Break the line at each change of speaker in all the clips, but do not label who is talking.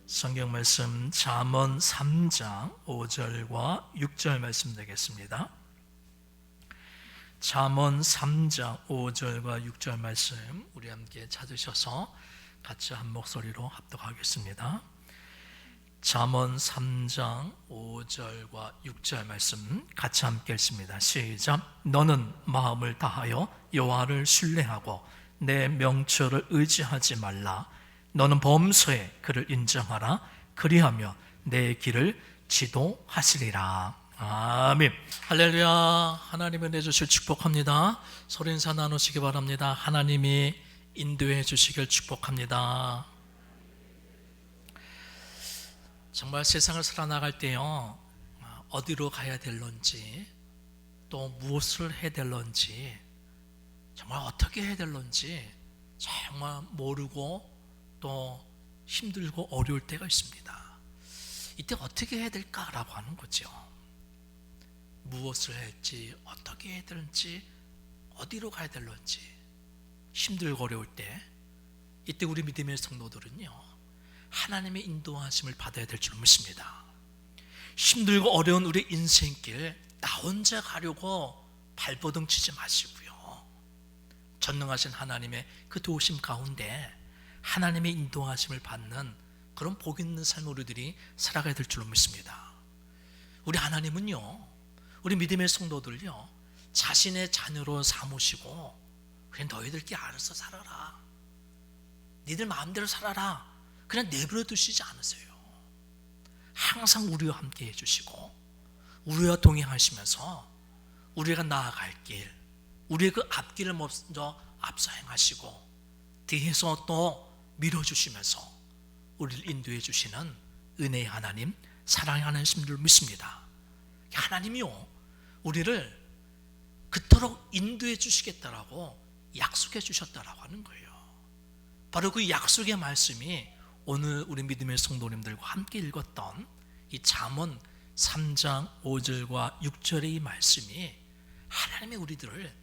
성경 말씀 잠언 3장 5절과 6절 말씀 되겠습니다. 잠언 3장 5절과 6절 말씀 우리 함께 찾으셔서 같이 한 목소리로 합독하겠습니다. 잠언 3장 5절과 6절 말씀 같이 함께 읽습니다. 시작. 너는 마음을 다하여 여호와를 신뢰하고 내 명철을 의지하지 말라. 너는 범서에 그를 인정하라. 그리하며 내 길을 지도하시리라. 아멘. 할렐루야. 하나님이 내주실 축복합니다. 소리 인사 나누시기 바랍니다. 하나님이 인도해 주시길 축복합니다. 정말 세상을 살아나갈 때요, 어디로 가야 될런지, 또 무엇을 해야 될런지, 정말 어떻게 해야 될런지 정말 모르고 또 힘들고 어려울 때가 있습니다. 이때 어떻게 해야 될까라고 하는 거죠. 무엇을 할지, 어떻게 해야 될지, 어디로 가야 될런지 힘들고 어려울 때, 이때 우리 믿음의 성도들은요, 하나님의 인도하심을 받아야 될 줄 믿습니다. 힘들고 어려운 우리 인생길 나 혼자 가려고 발버둥 치지 마시고요, 전능하신 하나님의 그 도우심 가운데 하나님의 인도하심을 받는 그런 복 있는 삶 우리들이 살아가야 될 줄로 믿습니다. 우리 하나님은요, 우리 믿음의 성도들요, 자신의 자녀로 삼으시고 그냥 너희들끼리 알아서 살아라, 니들 마음대로 살아라, 그냥 내버려 두시지 않으세요. 항상 우리와 함께 해주시고 우리와 동행하시면서 우리가 나아갈 길, 우리의 그 앞길을 먼저 앞서 행하시고 뒤에서 또 밀어주시면서 우리를 인도해 주시는 은혜의 하나님, 사랑의 하나님인 줄 믿습니다. 하나님이요, 우리를 그토록 인도해 주시겠다라고 약속해 주셨다라고 하는 거예요. 바로 그 약속의 말씀이 오늘 우리 믿음의 성도님들과 함께 읽었던 이 잠언 3장 5절과 6절의 이 말씀이 하나님이 우리들을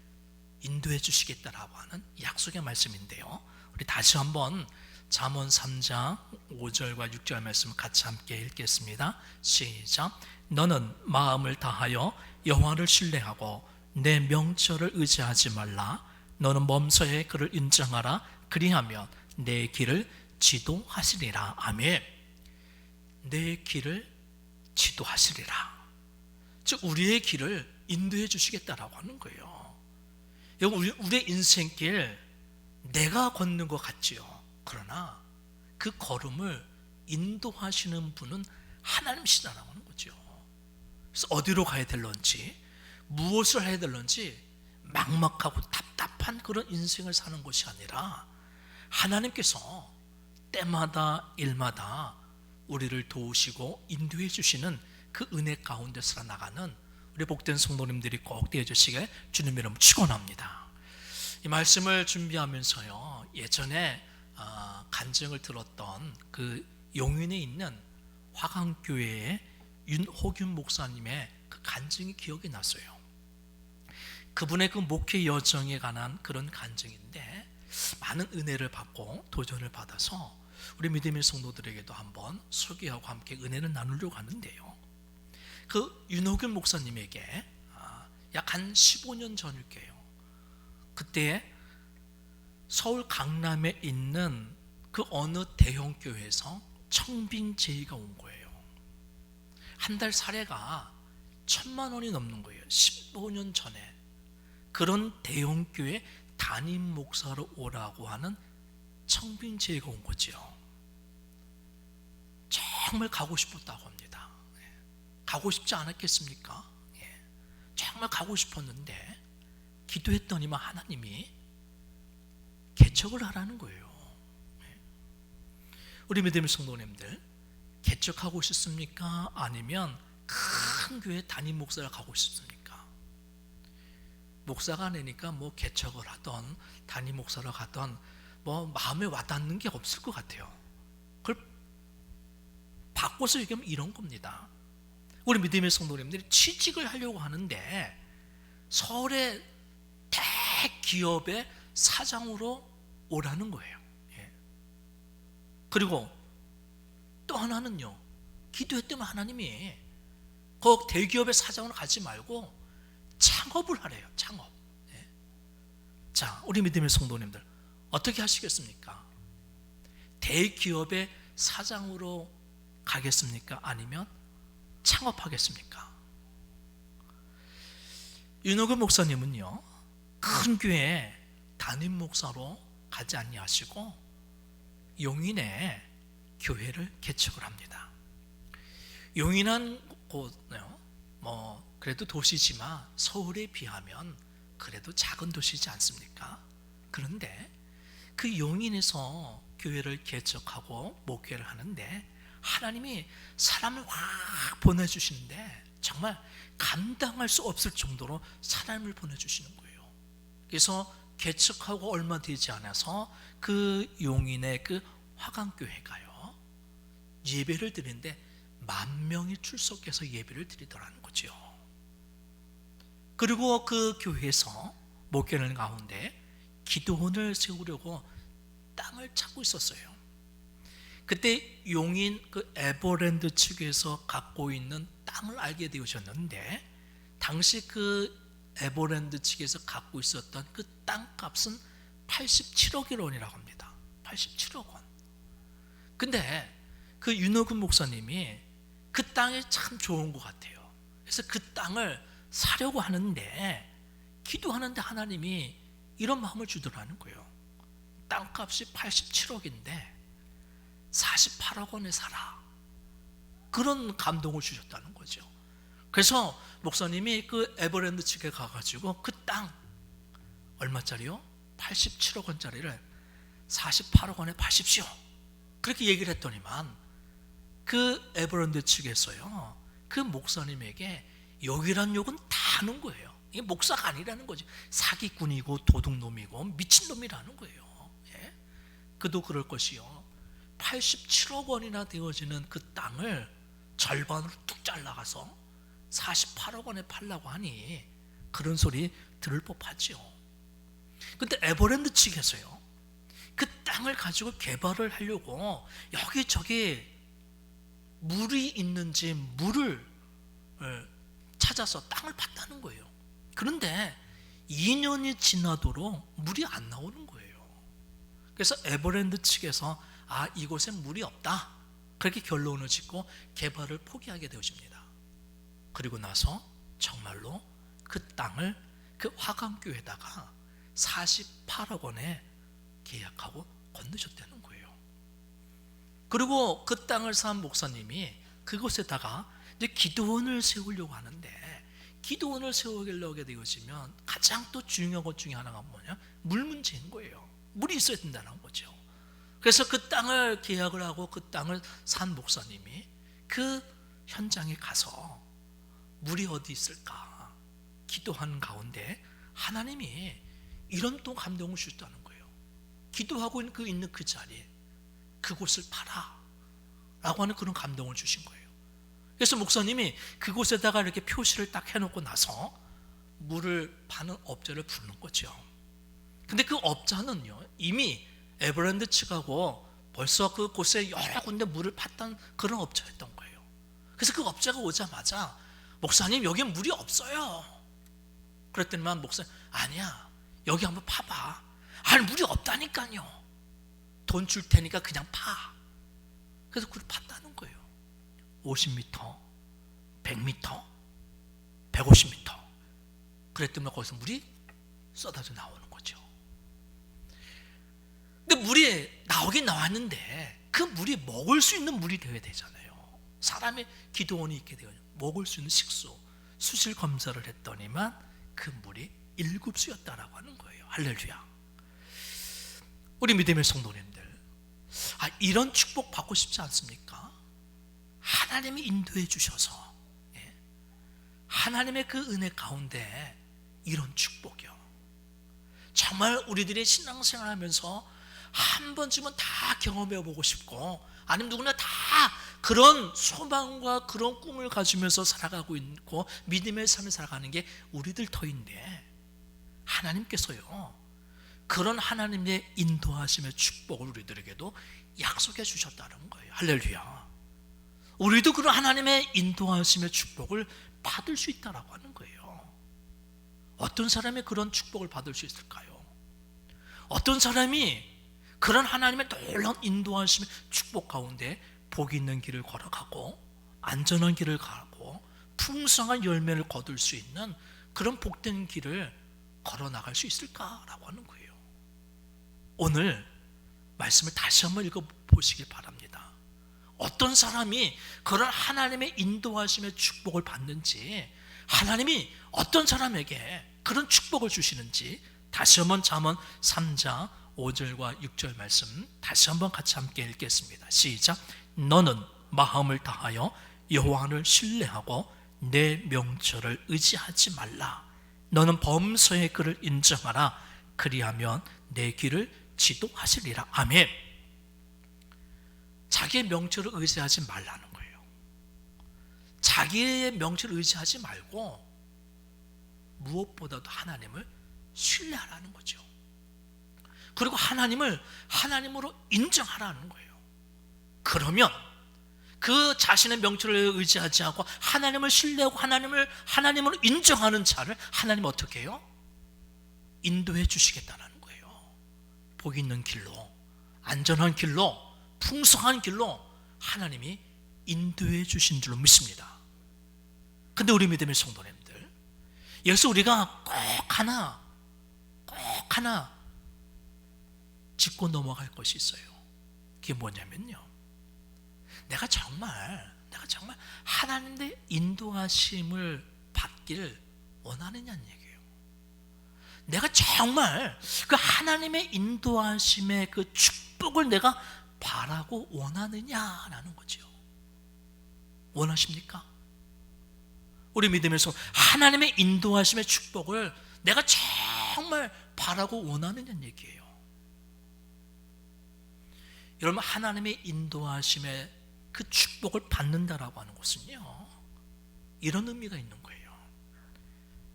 인도해 주시겠다라고 하는 약속의 말씀인데요, 우리 다시 한번 잠언 3장 5절과 6절 말씀을 같이 함께 읽겠습니다. 시작. 너는 마음을 다하여 여호와를 신뢰하고 내 명철을 의지하지 말라. 너는 범서에 그를 인정하라. 그리하면 내 길을 지도하시리라. 아멘. 내 길을 지도하시리라. 즉 우리의 길을 인도해 주시겠다라고 하는 거예요. 우리의 인생길 내가 걷는 것 같지요. 그러나 그 걸음을 인도하시는 분은 하나님이시다라고 하는 거죠. 그래서 어디로 가야 될런지, 무엇을 해야 될런지 막막하고 답답한 그런 인생을 사는 것이 아니라 하나님께서 때마다 일마다 우리를 도우시고 인도해 주시는 그 은혜 가운데 살아나가는 우리 복된 성도님들이 꼭 되어 주시길 주님 이름 축원합니다. 이 말씀을 준비하면서요, 예전에 간증을 들었던 그 용인에 있는 화강교회의 윤호균 목사님의 그 간증이 기억이 났어요. 그분의 그 목회 여정에 관한 그런 간증인데, 많은 은혜를 받고 도전을 받아서 우리 믿음의 성도들에게도 한번 소개하고 함께 은혜를 나누려고 하는데요, 그 윤호균 목사님에게 약 한 15년 전일 거예요. 그때 서울 강남에 있는 그 어느 대형 교회에서 청빙 제의가 온 거예요. 한 달 사례가 1,000만 원이 넘는 거예요. 15년 전에 그런 대형 교회 담임 목사로 오라고 하는 청빙 제의가 온 거죠. 정말 가고 싶었다고 합니다. 가고 싶지 않았겠습니까? 정말 가고 싶었는데 기도했더니만 하나님이 개척을 하라는 거예요. 우리 믿음의 성도님들, 개척하고 싶습니까? 아니면 큰 교회 담임 목사를 가고 싶습니까? 목사가 아니니까 뭐 개척을 하던 담임 목사를 가던 뭐 마음에 와닿는 게 없을 것 같아요. 그걸 바꿔서 얘기하면 이런 겁니다. 우리 믿음의 성도님들이 취직을 하려고 하는데 서울의 대기업의 사장으로 오라는 거예요. 그리고 또 하나는요, 기도했더니 하나님이 그 대기업의 사장으로 가지 말고 창업을 하래요. 창업. 예. 자, 우리 믿음의 성도님들 어떻게 하시겠습니까? 대기업의 사장으로 가겠습니까? 아니면 창업하겠습니까? 윤호근 목사님은요, 큰 교회 담임 목사로 가지 아니하시고 용인에 교회를 개척을 합니다. 용인은 그래도 도시지만 서울에 비하면 그래도 작은 도시지 않습니까? 그런데 그 용인에서 교회를 개척하고 목회를 하는데 하나님이 사람을 확 보내주시는데 정말 감당할 수 없을 정도로 사람을 보내주시는 거예요. 그래서 개척하고 얼마 되지 않아서 그 용인의 그 화강교회가요, 예배를 드리는데 10,000명이 출석해서 예배를 드리더라는 거죠. 그리고 그 교회에서 목회하는 가운데 기도원을 세우려고 땅을 찾고 있었어요. 그때 용인 그 에버랜드 측에서 갖고 있는 땅을 알게 되셨는데, 당시 그 에버랜드 측에서 갖고 있었던 그 땅값은 87억 원이라고 합니다. 87억 원. 근데 그 윤호근 목사님이 그 땅이 참 좋은 것 같아요. 그래서 그 땅을 사려고 하는데, 기도하는데 하나님이 이런 마음을 주더라는 거예요. 땅값이 87억인데 48억 원에 사라. 그런 감동을 주셨다는 거죠. 그래서 목사님이 그 에버랜드 측에 가가지고 그 땅 얼마짜리요? 87억 원짜리를 48억 원에 파십시오. 그렇게 얘기를 했더니만 그 에버랜드 측에서요, 그 목사님에게 욕이란 욕은 다 하는 거예요. 이게 목사가 아니라는 거죠. 사기꾼이고 도둑놈이고 미친놈이라는 거예요. 예? 그도 그럴 것이요, 87억 원이나 되어지는 그 땅을 절반으로 뚝 잘라가서 48억 원에 팔라고 하니 그런 소리 들을 법하죠. 근데 에버랜드 측에서요, 그 땅을 가지고 개발을 하려고 여기저기 물이 있는지 물을 찾아서 땅을 팠다는 거예요. 그런데 2년이 지나도록 물이 안 나오는 거예요. 그래서 에버랜드 측에서 이곳에 물이 없다, 그렇게 결론을 짓고 개발을 포기하게 되어집니다. 그리고 나서 정말로 그 땅을 그 화강교회에다가 48억 원에 계약하고 건너셨다는 거예요. 그리고 그 땅을 산 목사님이 그곳에다가 이제 기도원을 세우려고 하는데, 기도원을 세우려고 되어지면 가장 또 중요한 것 중에 하나가 뭐냐? 물 문제인 거예요. 물이 있어야 된다는 거죠. 그래서 그 땅을 계약을 하고 그 땅을 산 목사님이 그 현장에 가서 물이 어디 있을까 기도하는 가운데 하나님이 이런 또 감동을 주셨다는 거예요. 기도하고 있는 그 자리에 그곳을 팔아 라고 하는 그런 감동을 주신 거예요. 그래서 목사님이 그곳에다가 이렇게 표시를 딱 해놓고 나서 물을 파는 업자를 부르는 거죠. 근데 그 업자는요, 이미 에버랜드 측하고 벌써 그곳에 여러 군데 물을 팠던 그런 업자였던 거예요. 그래서 그 업자가 오자마자 목사님 여기 물이 없어요. 그랬더니만 목사님, 아니야, 여기 한번 파봐. 아니 물이 없다니까요. 돈 줄 테니까 그냥 파. 그래서 그걸 팠다는 거예요. 50m, 100m, 150m. 그랬더니 거기서 물이 쏟아져 나오는 거죠. 근데 물이 나오긴 나왔는데 그 물이 먹을 수 있는 물이 되어야 되잖아요. 사람의 기도원이 있게 되어요. 먹을 수 있는 식수, 수질 검사를 했더니만 그 물이 1급수였다라고 하는 거예요. 할렐루야. 우리 믿음의 성도님들, 이런 축복 받고 싶지 않습니까? 하나님이 인도해 주셔서, 하나님의 그 은혜 가운데 이런 축복이요, 정말 우리들이 신앙생활 하면서 한 번쯤은 다 경험해 보고 싶고, 아니면 누구나 다 그런 소망과 그런 꿈을 가지면서 살아가고 있고 믿음의 삶을 살아가는 게 우리들 터인데, 하나님께서요 그런 하나님의 인도하심의 축복을 우리들에게도 약속해 주셨다는 거예요. 할렐루야. 우리도 그런 하나님의 인도하심의 축복을 받을 수 있다라고 하는 거예요. 어떤 사람이 그런 축복을 받을 수 있을까요? 어떤 사람이 그런 하나님의 놀라운 인도하심의 축복 가운데 복이 있는 길을 걸어가고 안전한 길을 가고 풍성한 열매를 거둘 수 있는 그런 복된 길을 걸어 나갈 수 있을까라고 하는 거예요. 오늘 말씀을 다시 한번 읽어보시길 바랍니다. 어떤 사람이 그런 하나님의 인도하심의 축복을 받는지, 하나님이 어떤 사람에게 그런 축복을 주시는지 다시 한번 잠언 3장 5절과 6절 말씀 다시 한번 같이 함께 읽겠습니다. 시작. 너는 마음을 다하여 여호와를 신뢰하고 내 명철을 의지하지 말라. 너는 범서의 글을 인정하라. 그리하면 내 길을 지도하시리라. 아멘. 자기의 명철을 의지하지 말라는 거예요. 자기의 명철을 의지하지 말고 무엇보다도 하나님을 신뢰하라는 거죠. 그리고 하나님을 하나님으로 인정하라는 거예요. 그러면 그 자신의 명철을 의지하지 않고 하나님을 신뢰하고 하나님으로 인정하는 자를 하나님 어떻게 해요? 인도해 주시겠다는 거예요. 복 있는 길로, 안전한 길로, 풍성한 길로 하나님이 인도해 주신 줄로 믿습니다. 근데 우리 믿음의 성도님들, 여기서 우리가 꼭 하나 짚고 넘어갈 것이 있어요. 그게 뭐냐면요, 내가 정말 하나님의 인도하심을 받기를 원하느냐는 얘기예요. 내가 정말 그 하나님의 인도하심의 그 축복을 내가 바라고 원하느냐라는 거죠. 원하십니까? 우리 믿음에서 하나님의 인도하심의 축복을 내가 정말 바라고 원하느냐는 얘기예요. 여러분, 하나님의 인도하심의 그 축복을 받는다라고 하는 것은요, 이런 의미가 있는 거예요.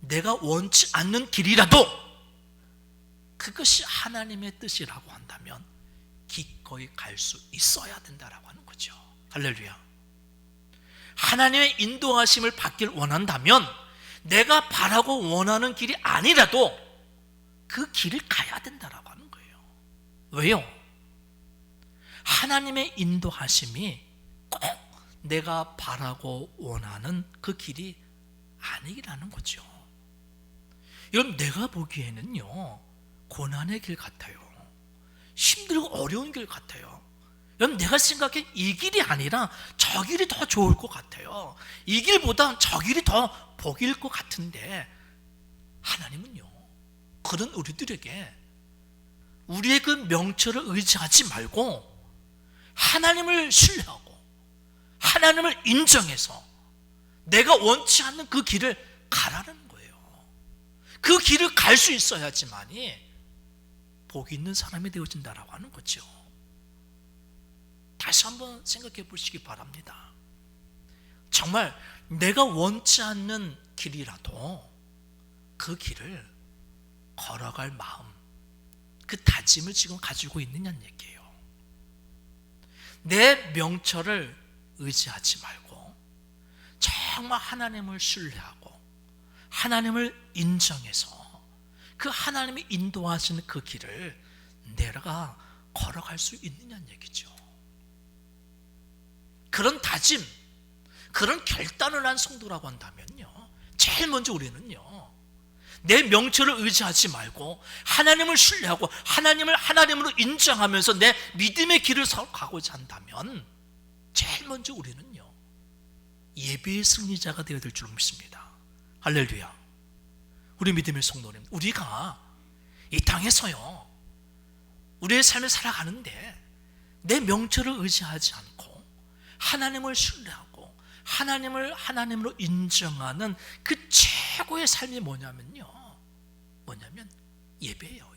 내가 원치 않는 길이라도 그것이 하나님의 뜻이라고 한다면 기꺼이 갈 수 있어야 된다라고 하는 거죠. 할렐루야. 하나님의 인도하심을 받길 원한다면 내가 바라고 원하는 길이 아니라도 그 길을 가야 된다라고 하는 거예요. 왜요? 하나님의 인도하심이 꼭 내가 바라고 원하는 그 길이 아니라는 거죠. 여러분, 내가 보기에는요, 고난의 길 같아요. 힘들고 어려운 길 같아요. 여러분, 내가 생각해 이 길이 아니라 저 길이 더 좋을 것 같아요. 이 길보다 저 길이 더 복일 것 같은데, 하나님은요, 그런 우리들에게 우리의 그 명철을 의지하지 말고 하나님을 신뢰하고 하나님을 인정해서 내가 원치 않는 그 길을 가라는 거예요. 그 길을 갈 수 있어야지만이 복이 있는 사람이 되어진다라고 하는 거죠. 다시 한번 생각해 보시기 바랍니다. 정말 내가 원치 않는 길이라도 그 길을 걸어갈 마음, 그 다짐을 지금 가지고 있느냐는 얘기예요. 내 명철을 의지하지 말고 정말 하나님을 신뢰하고 하나님을 인정해서 그 하나님이 인도하시는 그 길을 내가 걸어갈 수 있느냐는 얘기죠. 그런 다짐, 그런 결단을 한 성도라고 한다면요, 제일 먼저 우리는요, 내 명철을 의지하지 말고 하나님을 신뢰하고 하나님을 하나님으로 인정하면서 내 믿음의 길을 가고자 한다면 제일 먼저 우리는요, 예배의 승리자가 되어야 될 줄 믿습니다. 할렐루야. 우리 믿음의 성도님, 우리가 이 땅에서요, 우리의 삶을 살아가는데 내 명철을 의지하지 않고 하나님을 신뢰하고 하나님을 하나님으로 인정하는 그 최고의 삶이 뭐냐면 예배예요.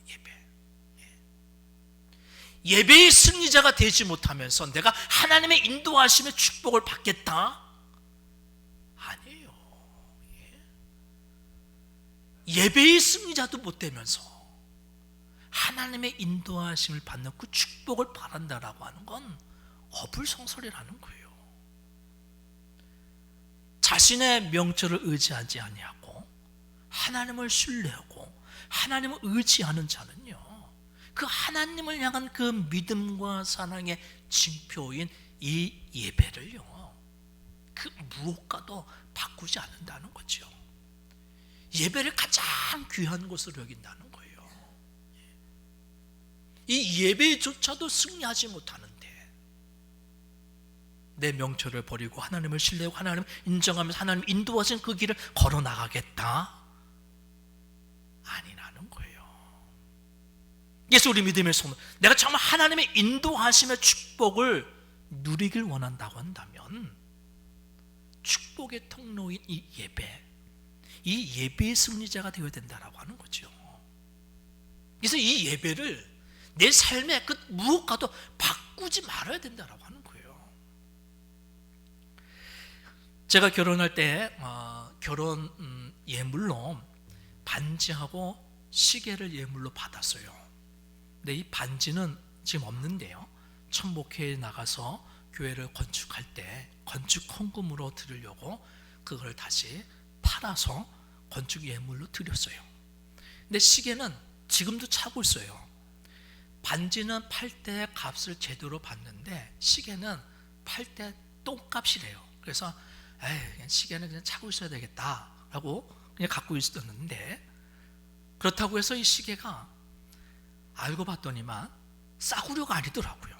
예배의 승리자가 되지 못하면서 내가 하나님의 인도하심의 축복을 받겠다? 아니에요. 예배의 승리자도 못 되면서 하나님의 인도하심을 받는 그 축복을 바란다라고 하는 건 어불성설이라는 거예요. 자신의 명철을 의지하지 아니하고 하나님을 신뢰하고 하나님을 의지하는 자는요, 그 하나님을 향한 그 믿음과 사랑의 징표인 이 예배를요, 그 무엇과도 바꾸지 않는다는 거죠. 예배를 가장 귀한 것으로 여긴다는 거예요. 이 예배조차도 승리하지 못하는데 내 명철을 버리고 하나님을 신뢰하고 하나님을 인정하면서 하나님 인도하신 그 길을 걸어 나가겠다? 아니라는 거예요. 그래서 우리 믿음의 소문, 내가 정말 하나님의 인도하심의 축복을 누리길 원한다고 한다면 축복의 통로인 이 예배의 승리자가 되어야 된다라고 하는 거죠. 그래서 이 예배를 내 삶의 그 무엇과도 바꾸지 말아야 된다라고 하는 거예요. 제가 결혼할 때 결혼 예물로 반지하고 시계를 예물로 받았어요. 근데 이 반지는 지금 없는데요, 천목회에 나가서 교회를 건축할 때 건축 헌금으로 드리려고 그걸 다시 팔아서 건축 예물로 드렸어요. 근데 시계는 지금도 차고 있어요. 반지는 팔 때 값을 제대로 받는데 시계는 팔 때 똥값이래요. 그래서 그냥 시계는 그냥 차고 있어야 되겠다라고 그냥 갖고 있었는데, 그렇다고 해서 이 시계가 알고 봤더니만 싸구려가 아니더라고요.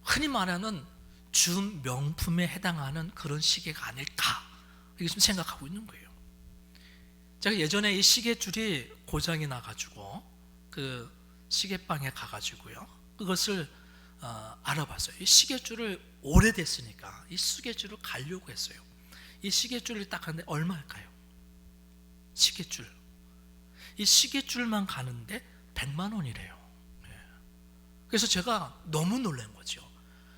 흔히 말하는 준 명품에 해당하는 그런 시계가 아닐까, 이렇게 좀 생각하고 있는 거예요. 제가 예전에 이 시계줄이 고장이 나가지고 그 시계방에 가가지고요, 그것을 알아봤어요. 이 시계줄을 오래됐으니까 이 시계줄을 가려고 했어요. 이 시계줄을 딱 하는데 얼마일까요? 시계줄, 이 시계줄만 가는데 100만 원이래요. 그래서 제가 너무 놀란 거죠.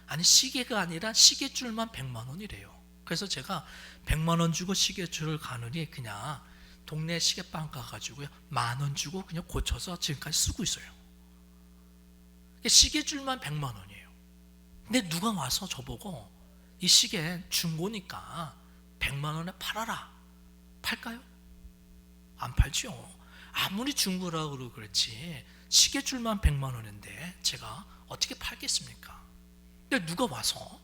아니, 시계가 아니라 시계줄만 100만 원이래요. 그래서 제가 100만 원 주고 시계줄을 가느니 그냥 동네 시계방 가가지고요, 10,000원 주고 그냥 고쳐서 지금까지 쓰고 있어요. 시계줄만 100만 원이에요. 근데 누가 와서 저보고 이 시계 중고니까 100만 원에 팔아라. 팔까요? 안 팔죠. 아무리 중고라고 그렇지 시계줄만 100만 원인데 제가 어떻게 팔겠습니까? 근데 누가 와서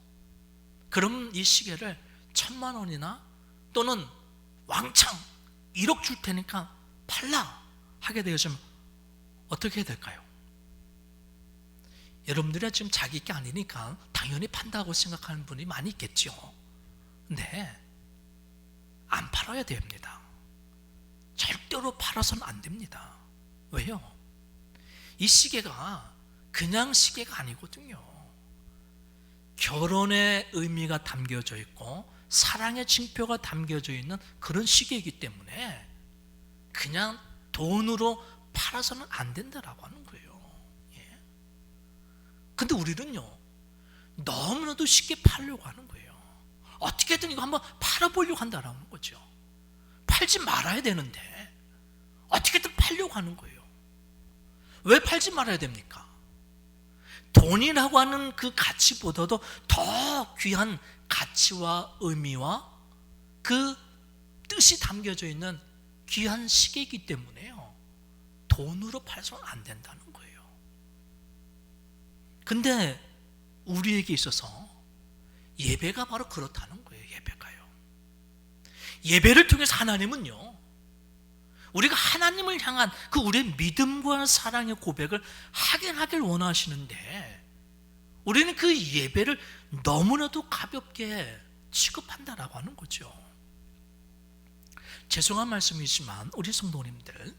그럼 이 시계를 1,000만 원이나 또는 왕창 1억 줄 테니까 팔라 하게 되어지면 어떻게 해야 될까요? 여러분들이 지금 자기 게 아니니까 당연히 판다고 생각하는 분이 많이 있겠죠. 근데 안 팔아야 됩니다. 절대로 팔아서는 안 됩니다. 왜요? 이 시계가 그냥 시계가 아니거든요. 결혼의 의미가 담겨져 있고 사랑의 징표가 담겨져 있는 그런 시계이기 때문에 그냥 돈으로 팔아서는 안 된다라고 하는 거예요. 근데 우리는요, 너무나도 쉽게 팔려고 하는 거예요. 어떻게든 이거 한번 팔아보려고 한다라는 거죠. 팔지 말아야 되는데 어떻게든 팔려고 하는 거예요. 왜 팔지 말아야 됩니까? 돈이라고 하는 그 가치보다도 더 귀한 가치와 의미와 그 뜻이 담겨져 있는 귀한 시계이기 때문에요, 돈으로 팔서는 안 된다는 거예요. 근데 우리에게 있어서 예배가 바로 그렇다는 거예요. 예배를 통해서 하나님은요, 우리가 하나님을 향한 그 우리의 믿음과 사랑의 고백을 하길 원하시는데 우리는 그 예배를 너무나도 가볍게 취급한다라고 하는 거죠. 죄송한 말씀이지만 우리 성도님들,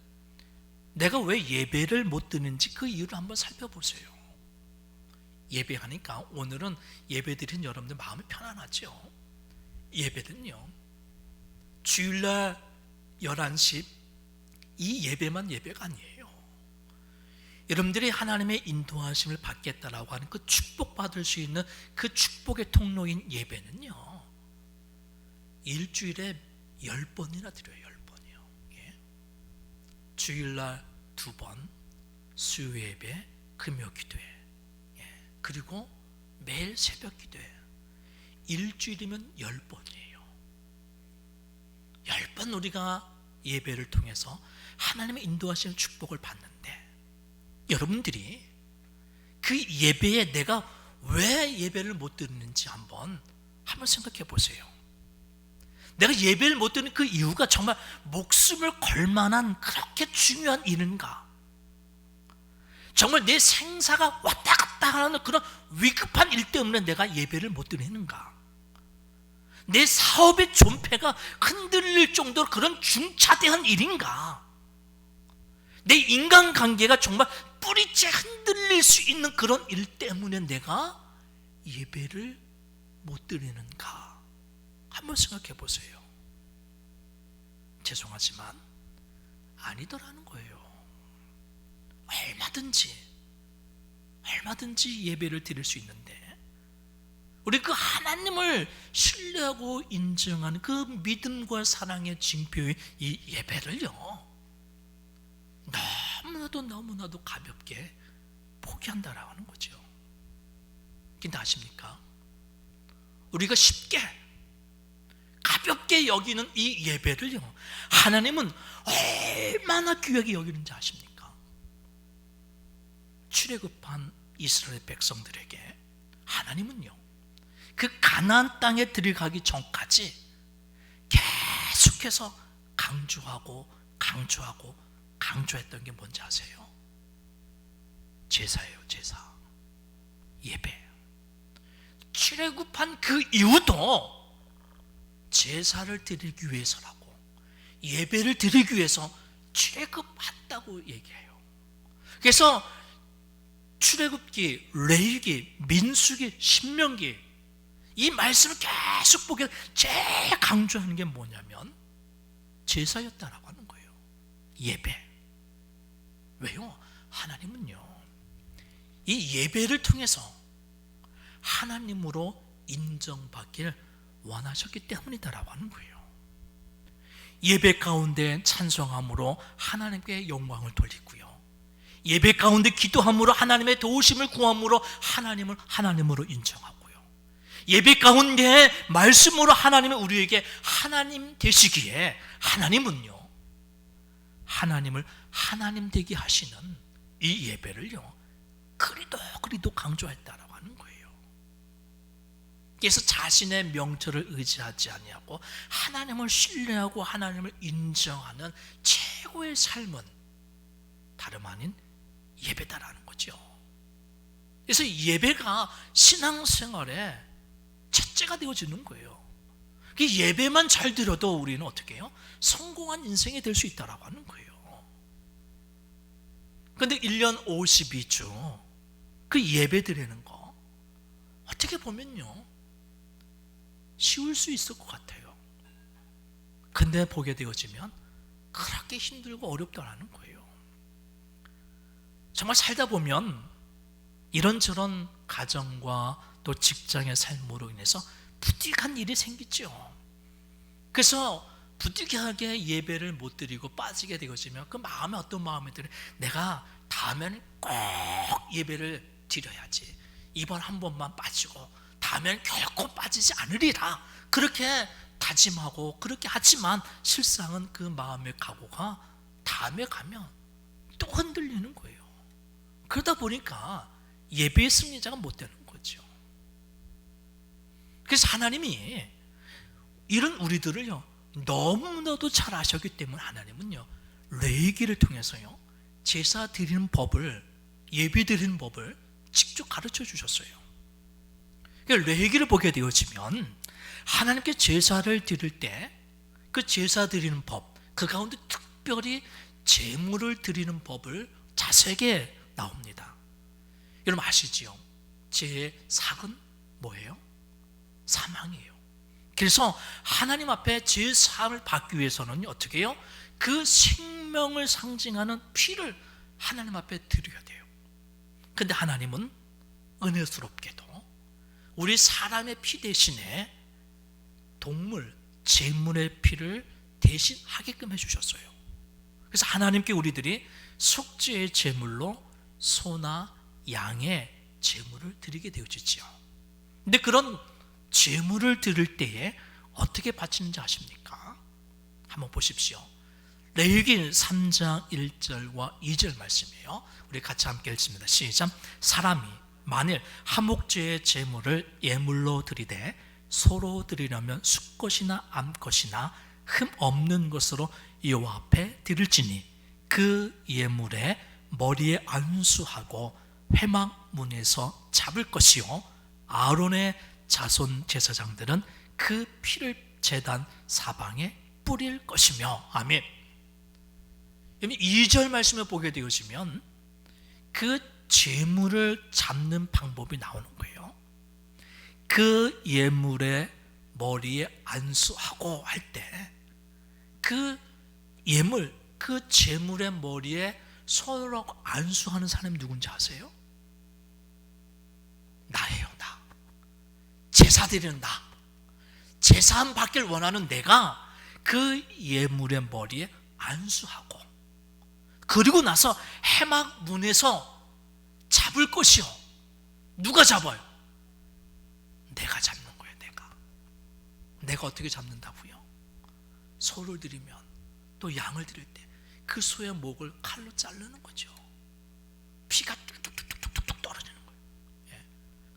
내가 왜 예배를 못 드는지 그 이유를 한번 살펴보세요. 예배하니까 오늘은 예배드린 여러분들 마음이 편안하죠. 예배는요, 주일날 11시 이 예배만 예배가 아니에요. 여러분들이 하나님의 인도하심을 받겠다라고 하는 그 축복받을 수 있는 그 축복의 통로인 예배는요, 일주일에 10번이나 드려요. 10번이요. 주일날 2번, 수요 예배, 금요 기도회, 그리고 매일 새벽 기도회. 일주일이면 10번이에요. 10번 우리가 예배를 통해서 하나님의 인도하시는 축복을 받는데, 여러분들이 그 예배에 내가 왜 예배를 못 드리는지 한번 생각해 보세요. 내가 예배를 못 드리는 그 이유가 정말 목숨을 걸 만한 그렇게 중요한 일인가? 정말 내 생사가 왔다 갔다 하는 그런 위급한 일 때문에 내가 예배를 못 드리는가? 내 사업의 존폐가 흔들릴 정도로 그런 중차대한 일인가? 내 인간관계가 정말 뿌리째 흔들릴 수 있는 그런 일 때문에 내가 예배를 못 드리는가? 한번 생각해 보세요. 죄송하지만 아니더라는 거예요. 얼마든지 예배를 드릴 수 있는데, 우리 그 하나님을 신뢰하고 인정하는 그 믿음과 사랑의 징표의 이 예배를요, 너무나도 가볍게 포기한다라고 하는 거죠. 근데 아십니까? 우리가 쉽게 가볍게 여기는 이 예배를요, 하나님은 얼마나 귀하게 여기는지 아십니까? 출애굽한 이스라엘 백성들에게 하나님은요, 그 가나안 땅에 들어가기 전까지 계속해서 강조했던 게 뭔지 아세요? 제사예요. 제사, 예배. 출애굽한 그 이유도 제사를 드리기 위해서라고, 예배를 드리기 위해서 출애굽했다고 얘기해요. 그래서 출애굽기, 레위기, 민수기, 신명기, 이 말씀을 계속 보게 제일 강조하는 게 뭐냐면 제사였다라고 하는 거예요. 예배. 왜요? 하나님은요, 이 예배를 통해서 하나님으로 인정받기를 원하셨기 때문이다라고 하는 거예요. 예배 가운데 찬송함으로 하나님께 영광을 돌리고요, 예배 가운데 기도함으로 하나님의 도우심을 구함으로 하나님을 하나님으로 인정하고요, 예배 가운데 말씀으로 하나님은 우리에게 하나님 되시기에 하나님은요, 하나님을 하나님 되게 하시는 이 예배를요, 그리도 강조했다라고 하는 거예요. 그래서 자신의 명철을 의지하지 아니하고 하나님을 신뢰하고 하나님을 인정하는 최고의 삶은 다름 아닌 예배다라는 거죠. 그래서 예배가 신앙생활의 첫째가 되어지는 거예요. 그 예배만 잘 드려도 우리는 어떻게 해요? 성공한 인생이 될 수 있다라고 하는 거예요. 그런데 1년 52주 그 예배 드리는 거 어떻게 보면요, 쉬울 수 있을 것 같아요. 근데 보게 되어지면 그렇게 힘들고 어렵다라는 거예요. 정말 살다 보면 이런저런 가정과 또 직장의 삶으로 인해서 부득이한 일이 생기죠. 그래서 부득이하게 예배를 못 드리고 빠지게 되어지면 그 마음에 어떤 마음이 들어요? 내가 다음에는 꼭 예배를 드려야지, 이번 한 번만 빠지고 다음에는 결코 빠지지 않으리라, 그렇게 다짐하고 그렇게 하지만 실상은 그 마음의 각오가 다음에 가면 또 흔들리는 거예요. 그러다 보니까 예배의 승리자가 못 되는 거죠. 그래서 하나님이 이런 우리들을요, 너무나도 잘 아셨기 때문에 하나님은요, 레위기를 통해서요, 제사 드리는 법을, 예배 드리는 법을 직접 가르쳐 주셨어요. 레위기를 보게 되어지면 하나님께 제사를 드릴 때 그 제사 드리는 법, 그 가운데 특별히 제물을 드리는 법을 자세하게 나옵니다. 여러분 아시지요? 제삭은 뭐예요? 사망이에요. 그래서 하나님 앞에 제사함을 받기 위해서는 어떻게 해요? 그 생명을 상징하는 피를 하나님 앞에 드려야 돼요. 근데 하나님은 은혜스럽게도 우리 사람의 피 대신에 동물, 제물의 피를 대신 하게끔 해주셨어요. 그래서 하나님께 우리들이 속죄의 제물로 소나 양의 제물을 드리게 되어지죠. 근데 그런 제물을 드릴 때에 어떻게 바치는지 아십니까? 한번 보십시오. 레위기 3장 1절과 2절 말씀이에요. 우리 같이 함께 읽습니다. 시작. 사람이 만일 화목제의 제물을 예물로 드리되 소로 드리려면 숫것이나 암것이나 흠 없는 것으로 여호와 앞에 드릴지니 그 예물에 머리에 안수하고 회막문에서 잡을 것이요 아론의 자손 제사장들은 그 피를 제단 사방에 뿌릴 것이며. 아멘. 2절 말씀을 보게 되어지면 그 제물을 잡는 방법이 나오는 거예요. 그 예물의 머리에 안수하고 할 때 그 예물, 그 제물의 머리에 손을 얹고 안수하는 사람이 누군지 아세요? 나예요. 나. 제사 드리는 나. 제사함 받길 원하는 내가 그 예물의 머리에 안수하고 그리고 나서 회막 문에서 잡을 것이요. 누가 잡아요? 내가 잡는 거예요. 내가 어떻게 잡는다고요? 소를 드리면 또 양을 드릴 때 그 소의 목을 칼로 자르는 거죠. 피가 뚝뚝뚝뚝뚝 떨어지는 거예요. 예.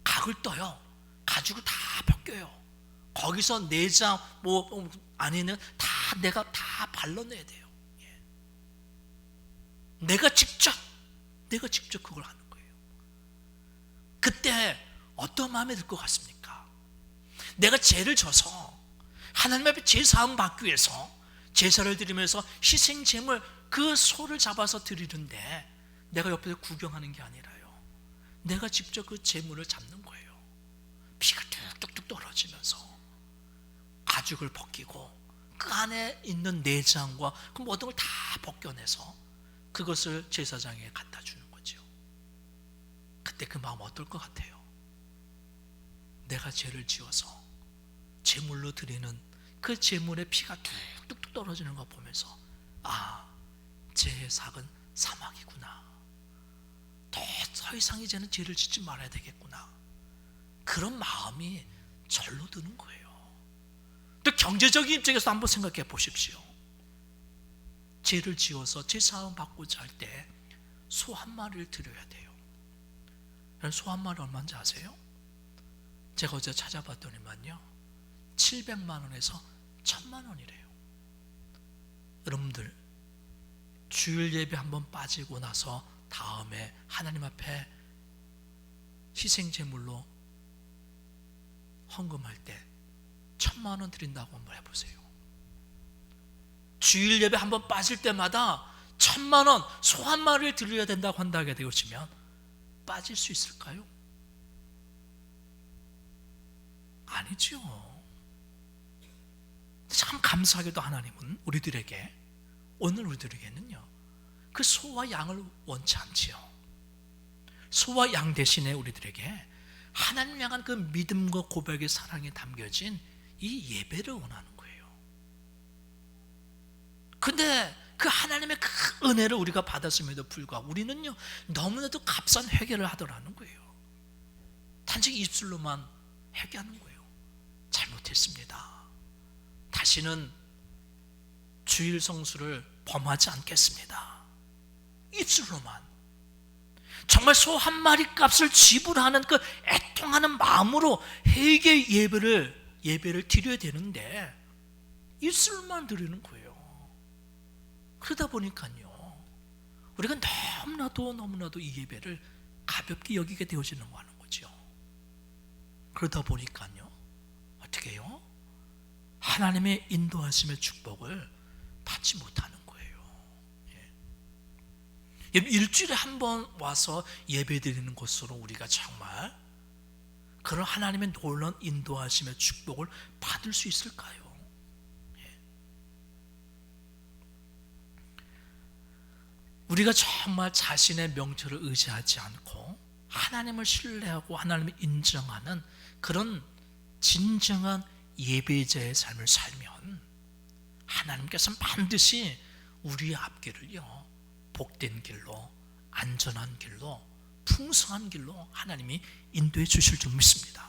각을 떠요. 가죽을 다 벗겨요. 거기서 내장 안에는 다 내가 다 발라내야 돼요. 예. 내가 직접 그걸 하는 거예요. 그때 어떤 마음이 들 것 같습니까? 내가 죄를 져서 하나님 앞에 제사함 받기 위해서 제사를 드리면서 희생제물 그 소를 잡아서 드리는데 내가 옆에서 구경하는 게 아니라요. 내가 직접 그 제물을 잡는 거예요. 피가 뚝뚝뚝 떨어지면서 가죽을 벗기고 그 안에 있는 내장과 그 모든 걸 다 벗겨내서 그것을 제사장에 갖다 주는 거죠. 그때 그 마음 어떨 것 같아요? 내가 죄를 지어서 제물로 드리는 그 제물의 피가 뚝뚝뚝 떨어지는 거 보면서 죄의 삭은 사막이구나. 더 이상 이제는 죄를 짓지 말아야 되겠구나. 그런 마음이 절로 드는 거예요. 또 경제적인 입장에서 한번 생각해 보십시오. 죄를 지어서 제사함 받고자 할 때 소 한 마리를 드려야 돼요. 소 한 마리 얼마인지 아세요? 제가 어제 찾아봤더니만요 700만 원에서 1000만 원이래요. 여러분들 주일 예배 한번 빠지고 나서 다음에 하나님 앞에 희생제물로 헌금할 때 1000만 원 드린다고 한번 해보세요. 주일 예배 한번 빠질 때마다 1000만 원, 소 한 마리를 드려야 된다고 한다게 되어지면 빠질 수 있을까요? 아니죠. 참 감사하게도 하나님은 오늘 우리들에게는요 그 소와 양을 원치 않지요. 소와 양 대신에 우리들에게 하나님 향한 그 믿음과 고백의 사랑이 담겨진 이 예배를 원하는 거예요. 근데 그 하나님의 그 은혜를 우리가 받았음에도 불구하고 우리는요 너무나도 값싼 회개를 하더라는 거예요. 단지 입술로만 회개하는 거예요. 잘못했습니다. 다시는 주일 성수를 범하지 않겠습니다. 입술로만. 정말 소 한 마리 값을 지불하는 그 애통하는 마음으로 회개 예배를 드려야 되는데 입술만 드리는 거예요. 그러다 보니까요 우리가 너무나도 이 예배를 가볍게 여기게 되어지는 거 하는 거죠. 그러다 보니까요 어떻게 해요? 하나님의 인도하심의 축복을 받지 못하는 거예요. 일주일에 한 번 와서 예배 드리는 것으로 우리가 정말 그런 하나님의 놀라운 인도하심의 축복을 받을 수 있을까요? 우리가 정말 자신의 명철을 의지하지 않고 하나님을 신뢰하고 하나님을 인정하는 그런 진정한 예배자의 삶을 살면 하나님께서는 반드시 우리의 앞길을요 복된 길로, 안전한 길로, 풍성한 길로 하나님이 인도해 주실 줄 믿습니다.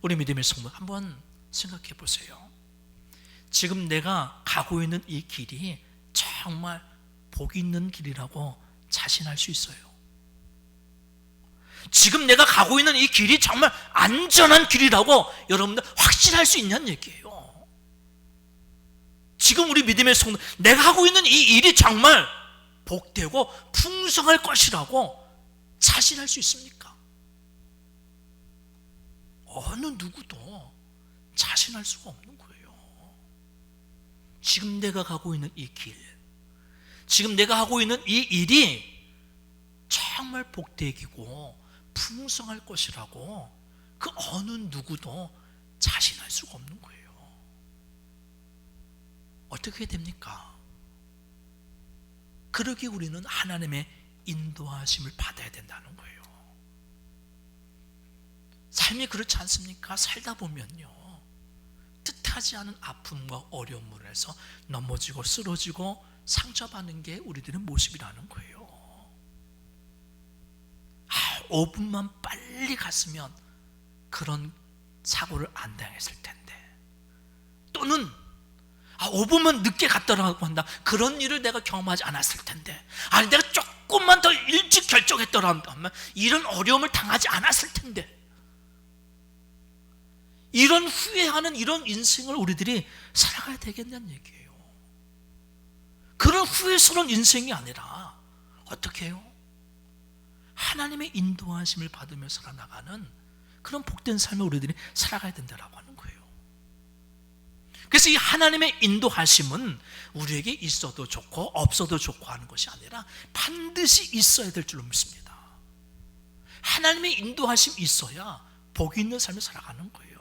우리 믿음의 성도 한번 생각해 보세요. 지금 내가 가고 있는 이 길이 정말 복 있는 길이라고 자신할 수 있어요. 지금 내가 가고 있는 이 길이 정말 안전한 길이라고 여러분들 확신할 수 있냐는 얘기예요. 지금 우리 믿음의 성도, 내가 하고 있는 이 일이 정말 복되고 풍성할 것이라고 자신할 수 있습니까? 어느 누구도 자신할 수가 없는 거예요. 지금 내가 가고 있는 이 길, 지금 내가 하고 있는 이 일이 정말 복되기고 풍성할 것이라고 그 어느 누구도 자신할 수가 없는 거예요. 어떻게 됩니까? 그러기에 우리는 하나님의 인도하심을 받아야 된다는 거예요. 삶이 그렇지 않습니까? 살다 보면요, 뜻하지 않은 아픔과 어려움을 해서 넘어지고 쓰러지고 상처받는 게 우리들의 모습이라는 거예요. 5분만 빨리 갔으면 그런 사고를 안 당했을 텐데, 또는 5분만 늦게 갔더라고 한다, 그런 일을 내가 경험하지 않았을 텐데, 아니 내가 조금만 더 일찍 결정했더라면 이런 어려움을 당하지 않았을 텐데, 이런 후회하는 이런 인생을 우리들이 살아가야 되겠냐는 얘기예요. 그런 후회스러운 인생이 아니라 어떻게 해요? 하나님의 인도하심을 받으며 살아나가는 그런 복된 삶을 우리들이 살아가야 된다라고 하는 거예요. 그래서 이 하나님의 인도하심은 우리에게 있어도 좋고 없어도 좋고 하는 것이 아니라 반드시 있어야 될 줄로 믿습니다. 하나님의 인도하심이 있어야 복이 있는 삶을 살아가는 거예요.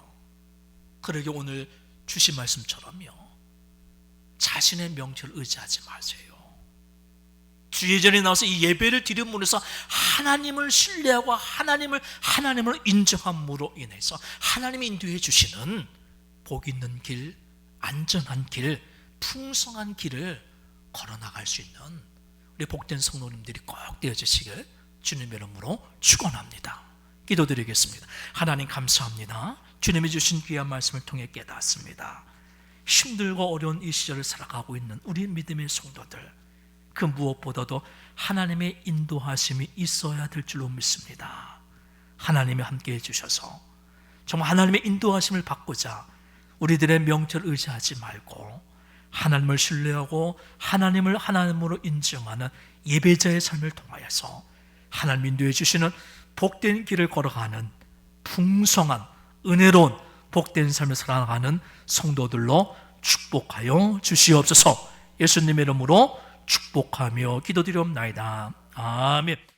그러게 오늘 주신 말씀처럼요, 자신의 명철을 의지하지 마세요. 주 예전에 나와서 이 예배를 드림으로써 하나님을 신뢰하고 하나님을 인정함으로 인해서 하나님이 인도해 주시는 복 있는 길, 안전한 길, 풍성한 길을 걸어나갈 수 있는 우리 복된 성도님들이 꼭 되어주시길 주님의 이름으로 축원합니다. 기도드리겠습니다. 하나님 감사합니다. 주님이 주신 귀한 말씀을 통해 깨닫습니다. 힘들고 어려운 이 시절을 살아가고 있는 우리 믿음의 성도들, 그 무엇보다도 하나님의 인도하심이 있어야 될 줄로 믿습니다. 하나님이 함께해 주셔서 정말 하나님의 인도하심을 받고자 우리들의 명철을 의지하지 말고 하나님을 신뢰하고 하나님을 하나님으로 인정하는 예배자의 삶을 통하여서 하나님 인도해 주시는 복된 길을 걸어가는 풍성한 은혜로운 복된 삶을 살아가는 성도들로 축복하여 주시옵소서. 예수님의 이름으로 축복하며 기도드리옵나이다. 아멘.